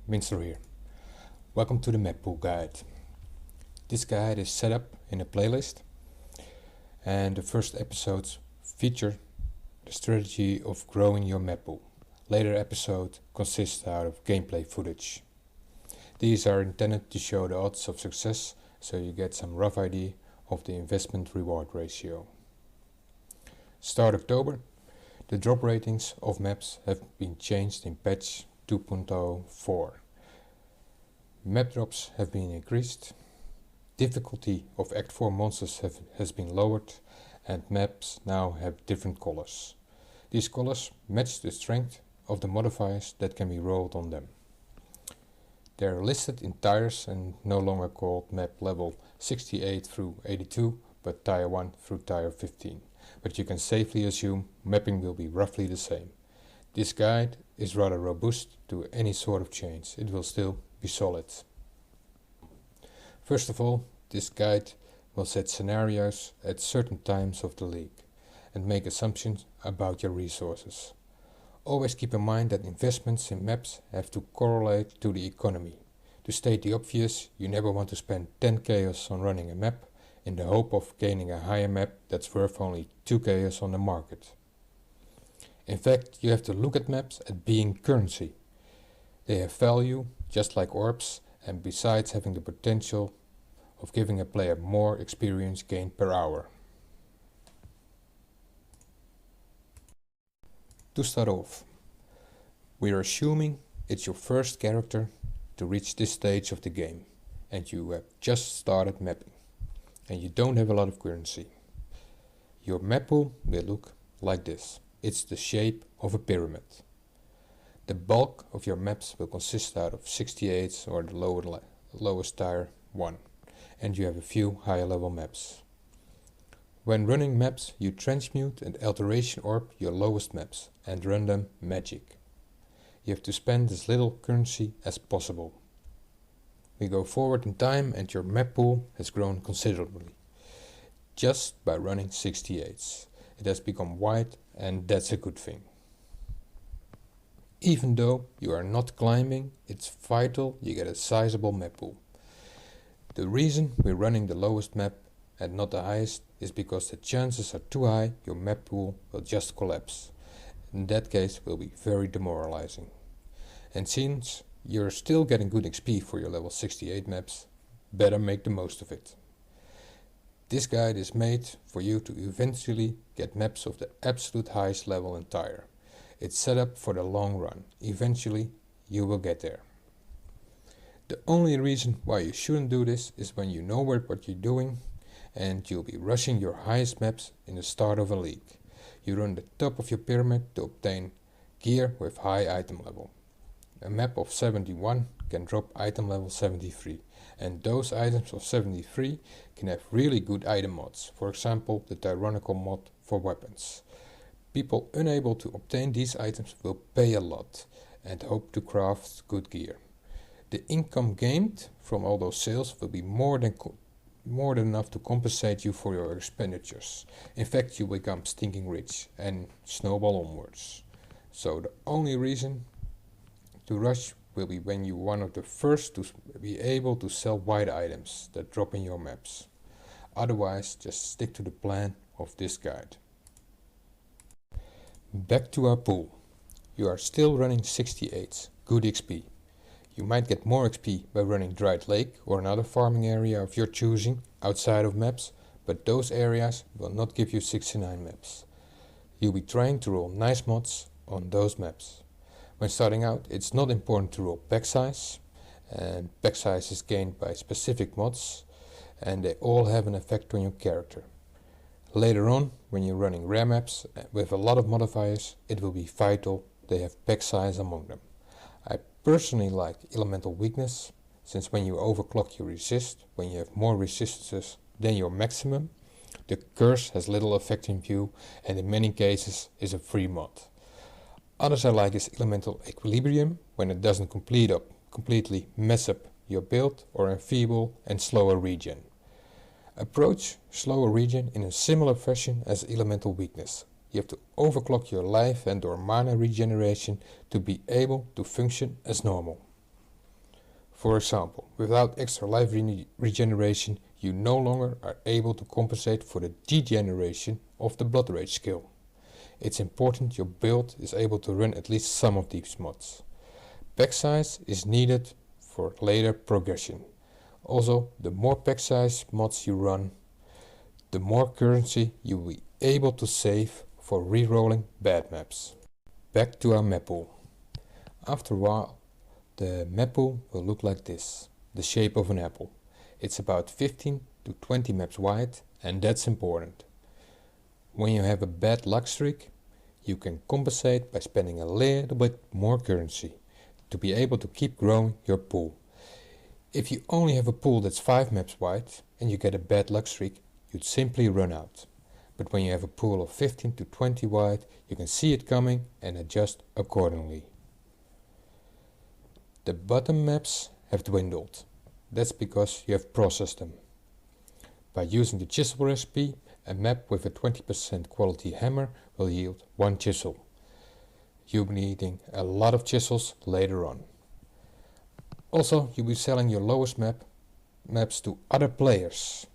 Minster here. Welcome to the map pool guide. This guide is set up in a playlist, and the first episodes feature the strategy of growing your map pool. Later episodes consist out of gameplay footage. These are intended to show the odds of success, so you get some rough idea of the investment reward ratio. Start October, the drop ratings of maps have been changed in patch 2.04. Map drops have been increased, difficulty of Act 4 monsters has been lowered, and maps now have different colors. These colors match the strength of the modifiers that can be rolled on them. They are listed in tiers and no longer called map level 68 through 82, but tier 1 through tier 15. But you can safely assume mapping will be roughly the same. This guide is rather robust to any sort of change. It will still be solid. First of all, this guide will set scenarios at certain times of the league and make assumptions about your resources. Always keep in mind that investments in maps have to correlate to the economy. To state the obvious, you never want to spend 10 chaos on running a map in the hope of gaining a higher map that's worth only 2 chaos on the market. In fact, you have to look at maps as being currency. They have value, just like orbs, and besides having the potential of giving a player more experience gained per hour. To start off, we are assuming it's your first character to reach this stage of the game, and you have just started mapping, and you don't have a lot of currency. Your map pool will look like this. It's the shape of a pyramid. The bulk of your maps will consist out of 68s or the lowest tier 1, and you have a few higher level maps. When running maps, you transmute and alteration orb your lowest maps and run them magic. You have to spend as little currency as possible. We go forward in time and your map pool has grown considerably. Just by running 68s. It has become wide, and that's a good thing. Even though you are not climbing, it's vital you get a sizable map pool. The reason we're running the lowest map and not the highest is because the chances are too high your map pool will just collapse. In that case, will be very demoralizing. And since you're still getting good XP for your level 68 maps, better make the most of it. This guide is made for you to eventually get maps of the absolute highest level and tier. It's set up for the long run. Eventually, you will get there. The only reason why you shouldn't do this is when you know what you're doing and you'll be rushing your highest maps in the start of a league. You run the top of your pyramid to obtain gear with high item level. A map of 71 can drop item level 73, and those items of 73 can have really good item mods, for example the tyrannical mod for weapons. People unable to obtain these items will pay a lot and hope to craft good gear. The income gained from all those sales will be more than enough to compensate you for your expenditures. In fact, you become stinking rich and snowball onwards. So the only reason to rush will be when you're one of the first to be able to sell white items that drop in your maps. Otherwise, just stick to the plan of this guide. Back to our pool. You are still running 68s, good XP. You might get more XP by running Dried Lake or another farming area of your choosing outside of maps, but those areas will not give you 69 maps. You'll be trying to roll nice mods on those maps. When starting out, it's not important to roll pack size, and pack size is gained by specific mods, and they all have an effect on your character. Later on, when you're running rare maps with a lot of modifiers, it will be vital they have pack size among them. I personally like elemental weakness, since when you overclock you resist, when you have more resistances than your maximum, the curse has little effect in view and in many cases is a free mod. Others I like is elemental equilibrium, when it doesn't completely mess up your build, or enfeeble and slower regen. Approach slower regen in a similar fashion as elemental weakness. You have to overclock your life and or mana regeneration to be able to function as normal. For example, without extra life regeneration, you no longer are able to compensate for the degeneration of the blood rage skill. It's important your build is able to run at least some of these mods. Pack size is needed for later progression. Also, the more pack size mods you run, the more currency you will be able to save for rerolling bad maps. Back to our map pool. After a while, the map pool will look like this, the shape of an apple. It's about 15 to 20 maps wide, and that's important. When you have a bad luck streak, you can compensate by spending a little bit more currency to be able to keep growing your pool. If you only have a pool that's 5 maps wide and you get a bad luck streak, you'd simply run out. But when you have a pool of 15 to 20 wide, you can see it coming and adjust accordingly. The bottom maps have dwindled. That's because you have processed them. By using the chisel recipe, a map with a 20% quality hammer will yield 1 chisel. You'll be needing a lot of chisels later on. Also, you'll be selling your lowest maps to other players.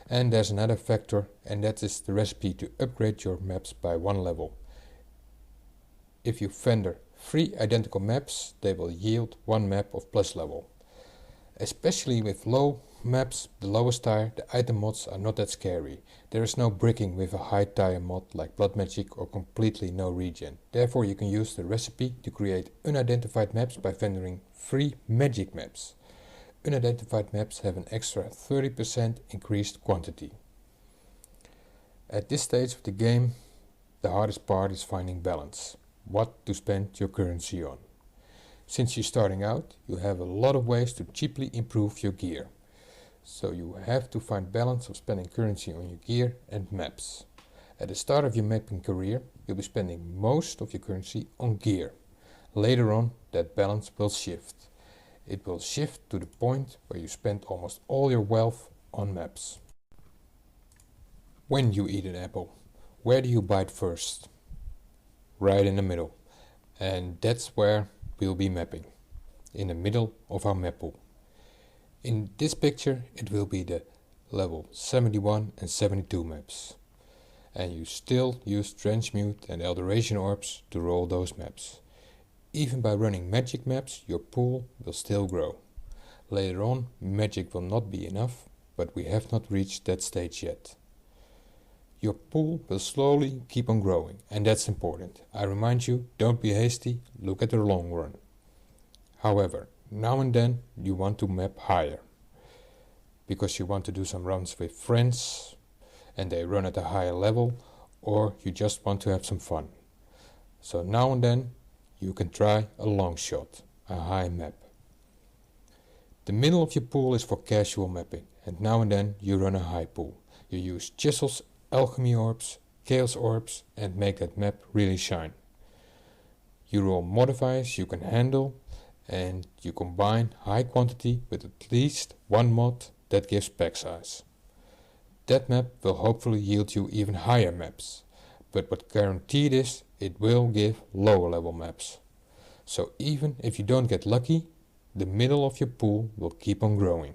And there's another factor, and that is the recipe to upgrade your maps by 1 level. If you vendor 3 identical maps, they will yield 1 map of plus level. Especially with low maps, the lowest tier, the item mods are not that scary. There is no bricking with a high tier mod like blood magic or completely no regen. Therefore you can use the recipe to create unidentified maps by vendoring 3 magic maps. Unidentified maps have an extra 30% increased quantity. At this stage of the game, the hardest part is finding balance. What to spend your currency on. Since you're starting out, you have a lot of ways to cheaply improve your gear. So you have to find balance of spending currency on your gear and maps. At the start of your mapping career, you'll be spending most of your currency on gear. Later on, that balance will shift. It will shift to the point where you spend almost all your wealth on maps. When you eat an apple, where do you bite first? Right in the middle. And that's where we'll be mapping, in the middle of our map pool. In this picture it will be the level 71 and 72 maps. And you still use transmute and alteration orbs to roll those maps. Even by running magic maps, your pool will still grow. Later on, magic will not be enough, but we have not reached that stage yet. Your pool will slowly keep on growing, and that's important. I remind you, don't be hasty, look at the long run. However, now and then you want to map higher, because you want to do some runs with friends, and they run at a higher level, or you just want to have some fun. So now and then you can try a long shot, a high map. The middle of your pool is for casual mapping, and now and then you run a high pool. You use chisels, alchemy orbs, chaos orbs, and make that map really shine. You roll modifiers you can handle, and you combine high quantity with at least 1 mod that gives pack size. That map will hopefully yield you even higher maps, but what guaranteed is, it will give lower level maps. So even if you don't get lucky, the middle of your pool will keep on growing.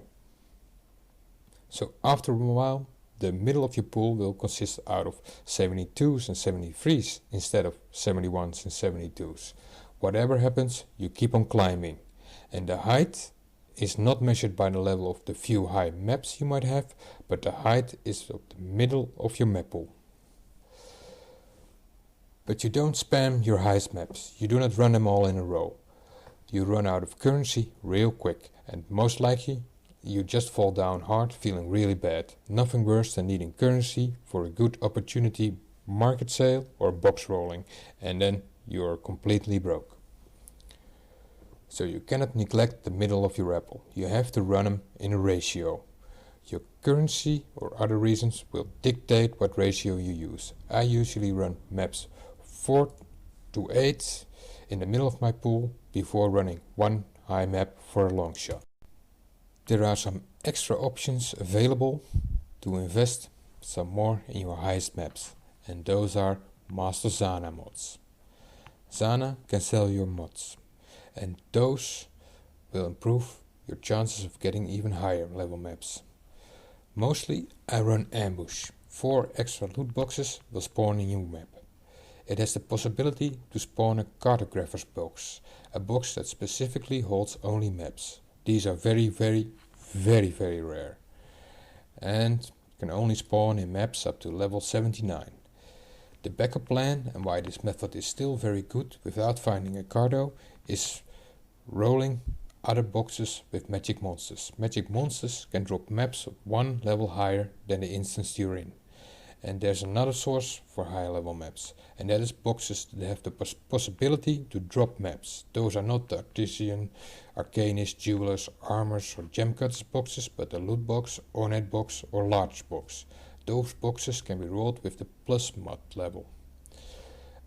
So after a while, the middle of your pool will consist out of 72s and 73s instead of 71s and 72s. Whatever happens, you keep on climbing. And the height is not measured by the level of the few high maps you might have, but the height is of the middle of your map pool. But you don't spam your highest maps. You do not run them all in a row. You run out of currency real quick, and most likely you just fall down hard feeling really bad. Nothing worse than needing currency for a good opportunity market sale or box rolling, and then you are completely broke. So you cannot neglect the middle of your apple. You have to run them in a ratio. Your currency or other reasons will dictate what ratio you use. I usually run maps 4 to 8 in the middle of my pool before running 1 high map for a long shot. There are some extra options available to invest some more in your highest maps, and those are Master Zana mods. Zana can sell your mods, and those will improve your chances of getting even higher level maps. Mostly I run ambush. 4 extra loot boxes will spawn a new map. It has the possibility to spawn a cartographer's box, a box that specifically holds only maps. These are very rare, and can only spawn in maps up to level 79. The backup plan, and why this method is still very good without finding a Carto, is rolling other boxes with magic monsters. Magic monsters can drop maps 1 level higher than the instance you're in. And there's another source for higher level maps, and that is boxes that have the possibility to drop maps. Those are not the artisan, arcanist, jewelers, armors or gemcutters boxes, but the loot box, ornate box or large box. Those boxes can be rolled with the plus mod level.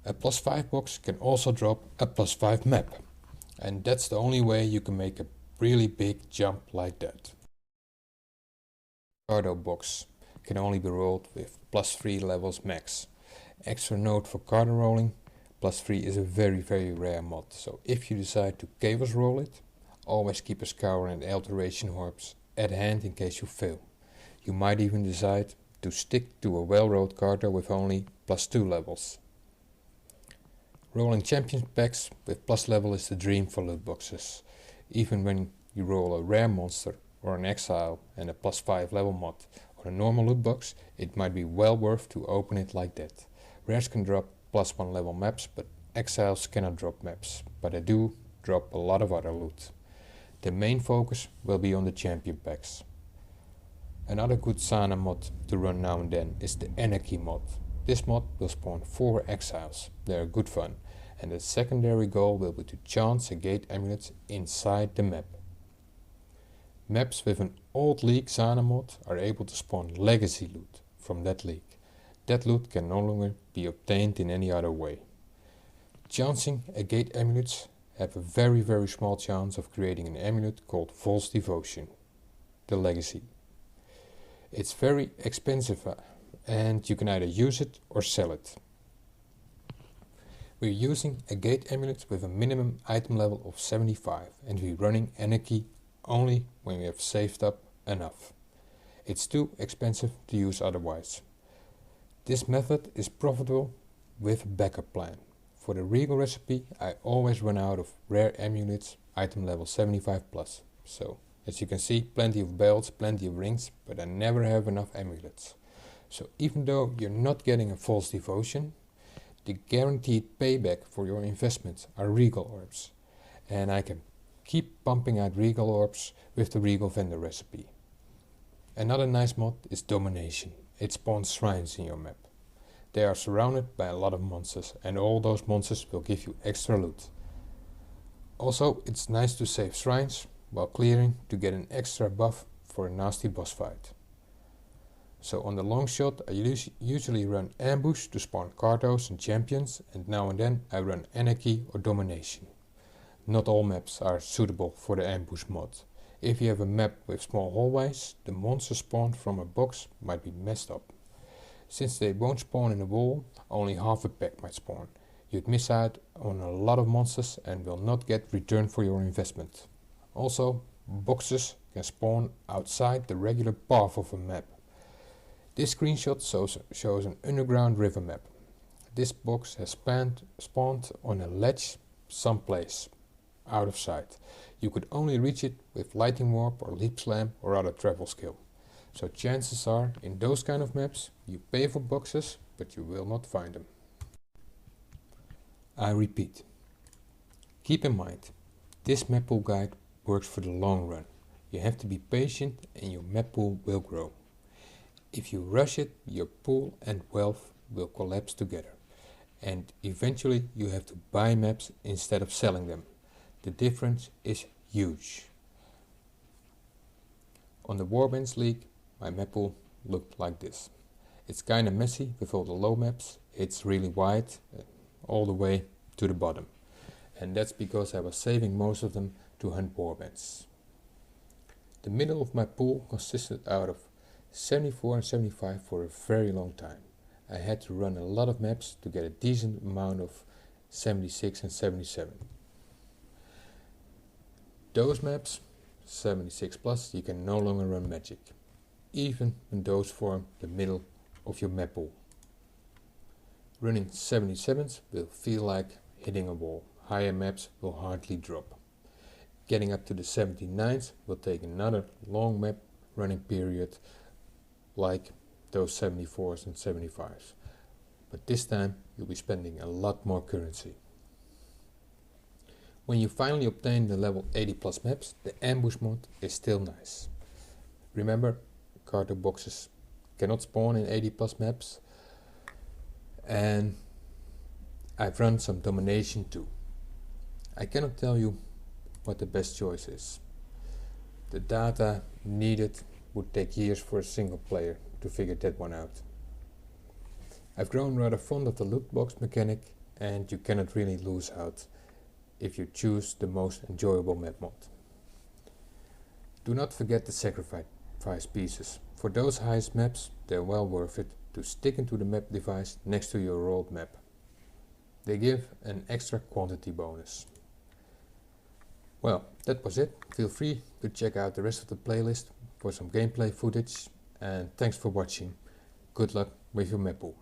A plus 5 box can also drop a plus 5 map, and that's the only way you can make a really big jump like that. Carto box can only be rolled with plus 3 levels max. Extra note for Carto rolling, plus 3 is a very rare mod, so if you decide to chaos roll it, always keep a scour and alteration orbs at hand in case you fail. You might even decide to stick to a well-rolled Carto with only plus 2 levels. Rolling champion packs with plus level is the dream for loot boxes. Even when you roll a rare monster or an exile and a plus 5 level mod on a normal loot box, it might be well worth to open it like that. Rares can drop plus 1 level maps, but exiles cannot drop maps, but they do drop a lot of other loot. The main focus will be on the champion packs. Another good Zana mod to run now and then is the Anarchy mod. This mod will spawn 4 exiles. They are good fun, and the secondary goal will be to chance a gate amulet inside the map. Maps with an old league Zana mod are able to spawn legacy loot from that league. That loot can no longer be obtained in any other way. Chancing a gate amulets have a very small chance of creating an amulet called False Devotion, the legacy. It's very expensive and you can either use it or sell it. We're using a gate amulet with a minimum item level of 75 and we're running Anarchy only when we have saved up enough. It's too expensive to use otherwise. This method is profitable with a backup plan. For the regal recipe I always run out of rare amulets item level 75 plus. So as you can see, plenty of belts, plenty of rings, but I never have enough amulets. So even though you're not getting a false devotion, the guaranteed payback for your investments are regal orbs. And I can keep pumping out regal orbs with the regal vendor recipe. Another nice mod is Domination. It spawns shrines in your map. They are surrounded by a lot of monsters and all those monsters will give you extra loot. Also, it's nice to save shrines while clearing to get an extra buff for a nasty boss fight. So on the long shot I usually run ambush to spawn Cartos and champions, and now and then I run Anarchy or Domination. Not all maps are suitable for the ambush mod. If you have a map with small hallways, the monsters spawned from a box might be messed up. Since they won't spawn in a wall, only half a pack might spawn. You'd miss out on a lot of monsters and will not get return for your investment. Also, boxes can spawn outside the regular path of a map. This screenshot shows an underground river map. This box has spawned on a ledge someplace out of sight. You could only reach it with lightning warp or leap slam or other travel skill. So chances are, in those kind of maps, you pay for boxes, but you will not find them. I repeat. Keep in mind, this map pool guide works for the long run. You have to be patient and your map pool will grow. If you rush it, your pool and wealth will collapse together. And eventually you have to buy maps instead of selling them. The difference is huge. On the Warbands League, my map pool looked like this. It's kinda messy with all the low maps. It's really wide, all the way to the bottom. And that's because I was saving most of them to hunt warbands. The middle of my pool consisted out of 74 and 75 for a very long time. I had to run a lot of maps to get a decent amount of 76 and 77. Those maps 76 plus you can no longer run magic, even when those form the middle of your map pool. Running 77s will feel like hitting a wall. Higher maps will hardly drop. Getting up to the 79s will take another long map running period like those 74s and 75s. But this time you'll be spending a lot more currency. When you finally obtain the level 80 plus maps, the ambush mod is still nice. Remember, Carto boxes cannot spawn in 80 plus maps, and I've run some domination too. I cannot tell you what the best choice is. The data needed would take years for a single player to figure that one out. I've grown rather fond of the loot box mechanic, and you cannot really lose out if you choose the most enjoyable map mod. Do not forget the sacrifice pieces. For those highest maps, they're well worth it to stick into the map device next to your rolled map. They give an extra quantity bonus. Well, that was it. Feel free to check out the rest of the playlist for some gameplay footage, and thanks for watching. Good luck with your map pool.